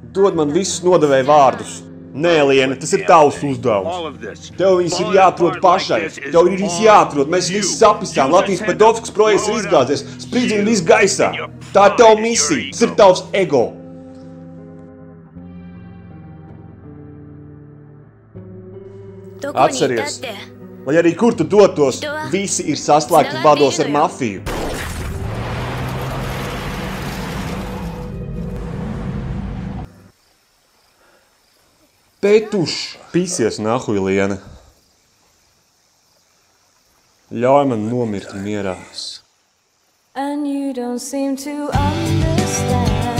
Dod man visus nodevēju vārdus. Nē, Liene, tas ir tavs uzdevums. Tev viņas ir jāatrod pašai. Tev ir viņas jāatrod. Mēs visi sapistām. Latvijas Pedovskas projekts ir izgāzies. Spridzina viss gaisā. Tā ir tava misija. Tas ir tavs ego. Atceries, lai arī kur tu dotos, visi ir saslēgti vados ar mafiju. Petuš! Pīsies nahuj, Liene. Ļauj man nomirt mierā. And you don't seem to understand.